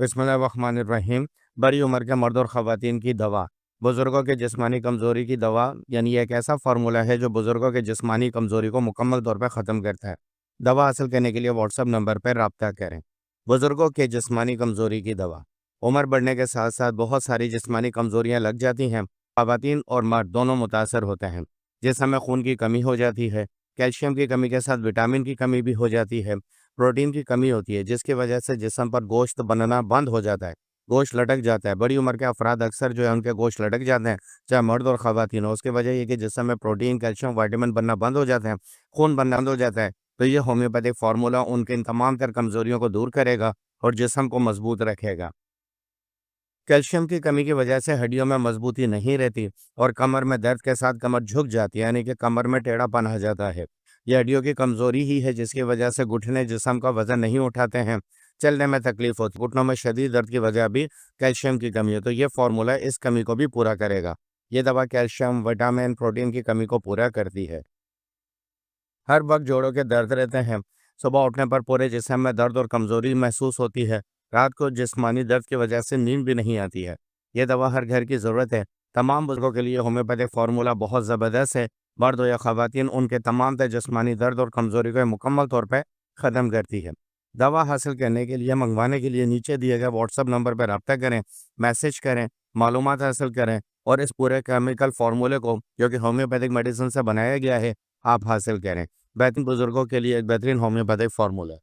बिस्मिल्लाहिर्रहमानिर्रहीम। बड़ी उम्र के मर्द और ख़वातीन की दवा। बुज़ुर्गों के जिस्मानी कमज़ोरी की दवा यानी एक ऐसा फार्मूला है जो बुज़ुर्गों के जिस्मानी कमज़ोरी को मुकम्मल तौर पर ख़त्म करता है। दवा हासिल करने के लिए व्हाट्सएप नंबर पर रब्ता करें। बुज़ुर्गों के जिस्मानी कमज़ोरी की दवा। उम्र बढ़ने के साथ साथ बहुत सारी जिस्मानी कमज़ोरियाँ लग जाती हैं। ख़वातीन और मर्द दोनों मुतासर होते हैं। जिसम में खून की कमी हो जाती है, कैल्शियम की कमी के साथ विटामिन की कमी भी हो जाती है, प्रोटीन की कमी होती है, जिसकी वजह से जिस्म पर गोश्त बनना बंद हो जाता है, गोश्त लटक जाता है। बड़ी उम्र के अफराद अक्सर जो है उनके गोश्त लटक जाते हैं, चाहे मर्द और ख़वातीन हो। उसकी वजह ये कि जिस्म में प्रोटीन, कैल्शियम, विटामिन बनना बंद हो जाते हैं, खून बनना बंद हो जाता है। तो ये होम्योपैथिक फार्मूला उनके इन तमाम तर कमज़ोरियों को दूर करेगा और जिस्म को मजबूत रखेगा। कैल्शियम की कमी की वजह से हड्डियों में मजबूती नहीं रहती और कमर में दर्द के साथ कमर झुक जाती है, यानी कि कमर में टेढ़ापन आ जाता है। यह हड्डियों की कमजोरी ही है जिसकी वजह से घुटने जिस्म का वजन नहीं उठाते हैं, चलने में तकलीफ होती है। घुटनों में शदीद दर्द की वजह भी कैल्शियम की कमी है। तो ये फार्मूला इस कमी को भी पूरा करेगा। ये दवा कैल्शियम, विटामिन, प्रोटीन की कमी को पूरा करती है। हर वक्त जोड़ों के दर्द रहते हैं, सुबह उठने पर पूरे जिस्म में दर्द और कमजोरी महसूस होती है, रात को जिस्मानी दर्द की वजह से नींद भी नहीं आती है। यह दवा हर घर की ज़रूरत है। तमाम बुजुर्गों के लिए होम्योपैथिक फार्मूला बहुत ज़बरदस्त है। मर्द हो या ख़वातीन, उनके तमाम तर जिस्मानी दर्द और कमजोरी को मुकम्मल तौर पर ख़त्म करती है। दवा हासिल करने के लिए, मंगवाने के लिए नीचे दिए गए व्हाट्सएप नंबर पर रब्ता करें, मैसेज करें, मालूमात हासिल करें और इस पूरे केमिकल फार्मूले को जो कि होम्योपैथिक मेडिसिन से बनाया गया है, आप हासिल करें। बेहतरीन बुजुर्गों के लिए एक बेहतरीन होम्योपैथिक फार्मूला।